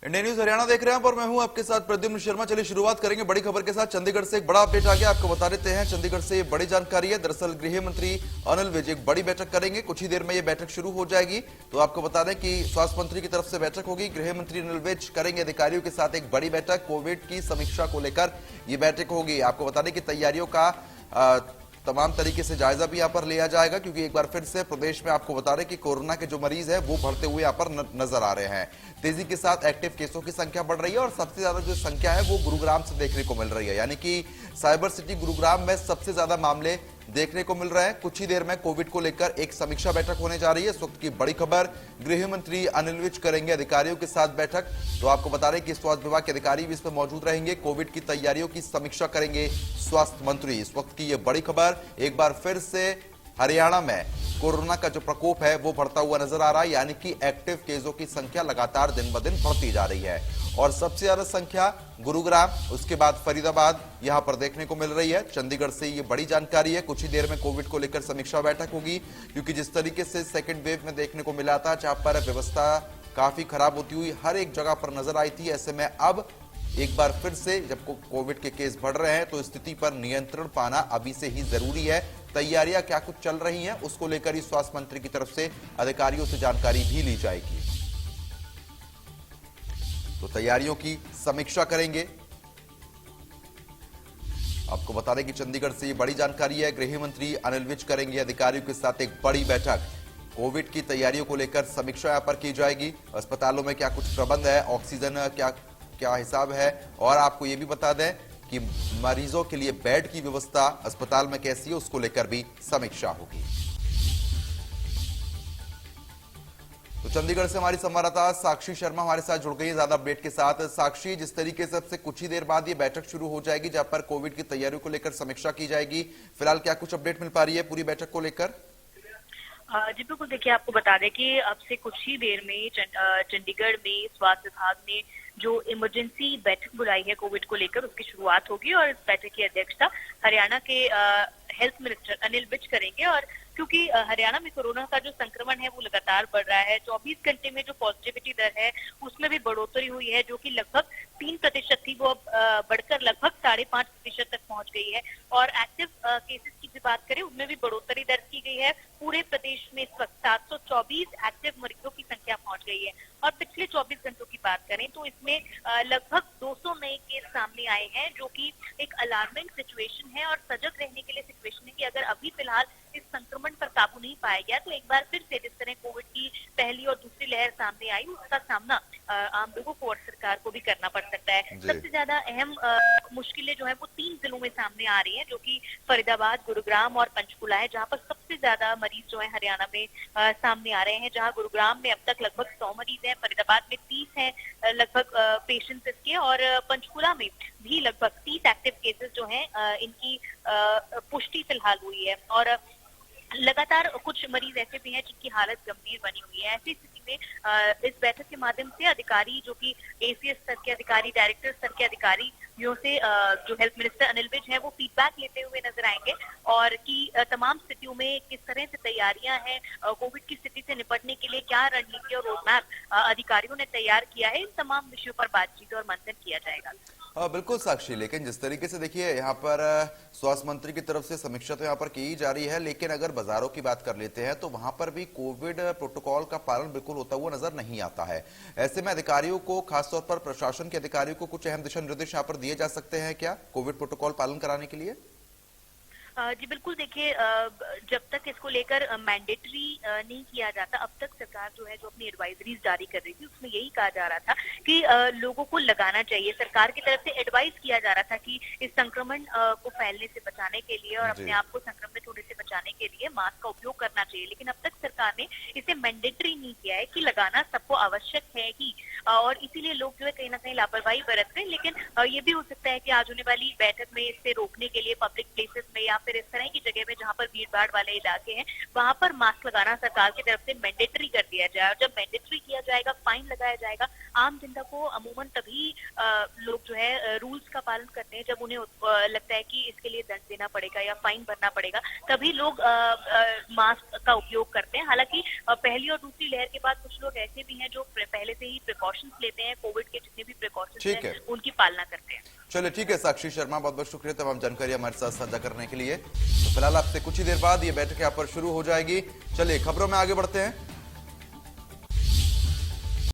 India news Haryana देख रहे हैं और मैं हूं आपके साथ प्रद्युम्न शर्मा। चलिए शुरुआत करेंगे बड़ी खबर के साथ। चंडीगढ़ से एक बड़ा अपडेट आ गया, आपको बता देते हैं। चंडीगढ़ से ये बड़ी जानकारी है। दरअसल गृह मंत्री अनिल विज एक बड़ी बैठक करेंगे, कुछ ही देर में ये बैठक शुरू हो जाएगी। तो आपको बता दें कि स्वास्थ्य मंत्री की तरफ से बैठक होगी। गृह मंत्री अनिल विज करेंगे अधिकारियों के साथ एक बड़ी बैठक, कोविड की समीक्षा को लेकर ये बैठक होगी। आपको बता दें कि तैयारियों का तमाम तरीके से जायजा भी यहां पर लिया जाएगा, क्योंकि एक बार फिर से प्रदेश में आपको बता रहे कि कोरोना के जो मरीज हैं वो बढ़ते हुए यहां पर नजर आ रहे हैं। तेजी के साथ एक्टिव केसों की संख्या बढ़ रही है और सबसे ज्यादा जो संख्या है वो गुरुग्राम से देखने को मिल रही है, यानी कि साइबर सिटी गुरुग्राम में सबसे ज्यादा मामले देखने को मिल रहे हैं। कुछ ही देर में कोविड को लेकर एक समीक्षा बैठक होने जा रही है। इस वक्त की बड़ी खबर, गृह मंत्री अनिल विज करेंगे अधिकारियों के साथ बैठक। तो आपको बता रहे कि स्वास्थ्य विभाग के अधिकारी भी इसमें मौजूद रहेंगे। कोविड की तैयारियों की समीक्षा करेंगे स्वास्थ्य मंत्री। इस वक्त की यह बड़ी खबर, एक बार फिर से हरियाणा में कोरोना का जो प्रकोप है वो बढ़ता हुआ नजर आ रहा है, यानी कि एक्टिव केसों की संख्या लगातार दिन ब दिन बढ़ती जा रही है और सबसे ज्यादा संख्या गुरुग्राम, उसके बाद फरीदाबाद यहां पर देखने को मिल रही है। चंडीगढ़ से ये बड़ी जानकारी है। कुछ ही देर में कोविड को लेकर समीक्षा बैठक होगी, क्योंकि जिस तरीके से सेकेंड वेव में देखने को मिला था, जहां पर व्यवस्था काफी खराब होती हुई हर एक जगह पर नजर आई थी, ऐसे में अब एक बार फिर से जब कोविड के केस बढ़ रहे हैं तो स्थिति पर नियंत्रण पाना अभी से ही जरूरी है। तैयारियां क्या कुछ चल रही हैं उसको लेकर ही स्वास्थ्य मंत्री की तरफ से अधिकारियों से जानकारी भी ली जाएगी। तो तैयारियों की समीक्षा करेंगे। आपको बता दें कि चंडीगढ़ से ये बड़ी जानकारी है। गृह मंत्री अनिल विज करेंगे अधिकारियों के साथ एक बड़ी बैठक। कोविड की तैयारियों को लेकर समीक्षा यहां पर की जाएगी। अस्पतालों में क्या कुछ प्रबंध है, ऑक्सीजन क्या हिसाब है, और आपको यह भी बता दें कि मरीजों के लिए बेड की व्यवस्था अस्पताल में कैसी है उसको लेकर भी समीक्षा होगी। तो चंडीगढ़ से हमारी संवाददाता साक्षी शर्मा हमारे साथ जुड़ गई है ज्यादा अपडेट के साथ। साक्षी, जिस तरीके से अब से कुछ ही देर बाद ये बैठक शुरू हो जाएगी जहां पर कोविड की तैयारियों को लेकर समीक्षा की जाएगी, फिलहाल क्या कुछ अपडेट मिल पा रही है पूरी बैठक को लेकर? जी बिल्कुल, देखिए आपको बता दें कि अब से कुछ ही देर में चंडीगढ़ में स्वास्थ्य विभाग ने जो इमरजेंसी बैठक बुलाई है कोविड को लेकर, उसकी शुरुआत होगी और इस बैठक की अध्यक्षता हरियाणा के हेल्थ मिनिस्टर अनिल विज करेंगे। और क्योंकि हरियाणा में कोरोना का जो संक्रमण है वो लगातार बढ़ रहा है, 24 घंटे में जो पॉजिटिविटी दर है उसमें भी बढ़ोतरी हुई है, जो कि लगभग 3% थी, वो अब बढ़कर लगभग 5.5% तक पहुंच गई है। और एक्टिव केसेस की भी बात करें उनमें भी बढ़ोतरी दर्ज की गई है। पूरे प्रदेश में इस वक्त 724 एक्टिव मरीजों की संख्या पहुंच गई है। और पिछले 24 घंटों की बात करें तो इसमें लगभग 200 नए केस सामने आए हैं, जो कि एक अलार्मिंग सिचुएशन है और सजग रहने के लिए सिचुएशन है कि अगर अभी फिलहाल इस संक्रमण पर काबू नहीं पाया गया तो एक बार फिर से जिस तरह कोविड की पहली और दूसरी लहर सामने आई उसका सामना आम लोगों को और सरकार को भी करना पड़ सकता है। सबसे ज्यादा अहम मुश्किलें जो है वो 3 जिलों में सामने आ रही हैं, जो कि फरीदाबाद, गुरुग्राम और पंचकुला है, जहां पर सबसे ज्यादा मरीज जो है हरियाणा में सामने आ रहे हैं। जहां गुरुग्राम में अब तक लगभग 100 मरीज हैं, फरीदाबाद में 30 हैं लगभग पेशेंट्स इसके, और पंचकुला में भी लगभग 30 एक्टिव केसेस जो हैं इनकी पुष्टि फिलहाल हुई है। और लगातार कुछ मरीज ऐसे भी हैं जिनकी हालत गंभीर बनी हुई है। ऐसी स्थिति में इस बैठक के माध्यम से अधिकारी, जो कि एसीएस स्तर के अधिकारी, डायरेक्टर स्तर के अधिकारियों से जो हेल्थ मिनिस्टर अनिल विज हैं वो फीडबैक लेते हुए नजर आएंगे, और कि तमाम स्थितियों में किस तरह से तैयारियां हैं, कोविड की स्थिति से निपटने के लिए क्या रणनीति और रोडमैप अधिकारियों ने तैयार किया है, इन तमाम विषयों पर बातचीत और मंथन किया जाएगा। बिल्कुल साक्षी, लेकिन जिस तरीके से देखिए यहाँ पर स्वास्थ्य मंत्री की तरफ से समीक्षा तो यहाँ पर की जा रही है, लेकिन अगर बाजारों की बात कर लेते हैं तो वहां पर भी कोविड प्रोटोकॉल का पालन बिल्कुल होता हुआ नजर नहीं आता है। ऐसे में अधिकारियों को, खासतौर पर प्रशासन के अधिकारियों को कुछ अहम दिशा निर्देश यहाँ पर दिए जा सकते हैं क्या कोविड प्रोटोकॉल पालन कराने के लिए? जी बिल्कुल, देखिए जब तक इसको लेकर मैंडेटरी नहीं किया जाता, अब तक सरकार जो है जो अपनी एडवाइजरीज जारी कर रही थी उसमें यही कहा जा रहा था कि लोगों को लगाना चाहिए। सरकार की तरफ से एडवाइस किया जा रहा था कि इस संक्रमण को फैलने से बचाने के लिए और अपने आप को संक्रमित होने से बचाने के लिए मास्क का उपयोग करना चाहिए, लेकिन अब तक सरकार ने इसे मैंडेटरी नहीं किया है कि लगाना सबको आवश्यक है ही, और इसीलिए लोग जो है कहीं ना कहीं लापरवाही बरत रहे हैं। लेकिन ये भी हो सकता है कि आज होने वाली बैठक में इससे रोकने के लिए पब्लिक प्लेसेस में या फिर इस तरह की जगह में जहाँ पर भीड़ भाड़ वाले इलाके हैं वहां पर मास्क लगाना सरकार की तरफ से मैंडेटरी कर दिया जाए। और जब मैंडेटरी किया जाएगा, फाइन लगाया जाएगा। आम जनता को अमूमन तभी लोग जो है रूल्स का पालन करते हैं जब उन्हें लगता है कि इसके लिए दंड देना पड़ेगा या फाइन भरना पड़ेगा, तभी लोग मास्क का उपयोग करते हैं। हालांकि पहली और दूसरी लहर के बाद कुछ लोग ऐसे भी हैं जो पहले से ही प्रिकॉशंस लेते हैं, कोविड के जितने भी प्रिकॉशंस हैं उनकी पालना करते हैं। चलिए ठीक है साक्षी शर्मा, बहुत बहुत शुक्रिया तमाम जानकारी हमारे साथ साझा करने के लिए। तो फिलहाल आपसे कुछ ही देर बाद ये बैठक यहाँ पर शुरू हो जाएगी। चलिए खबरों में आगे बढ़ते हैं।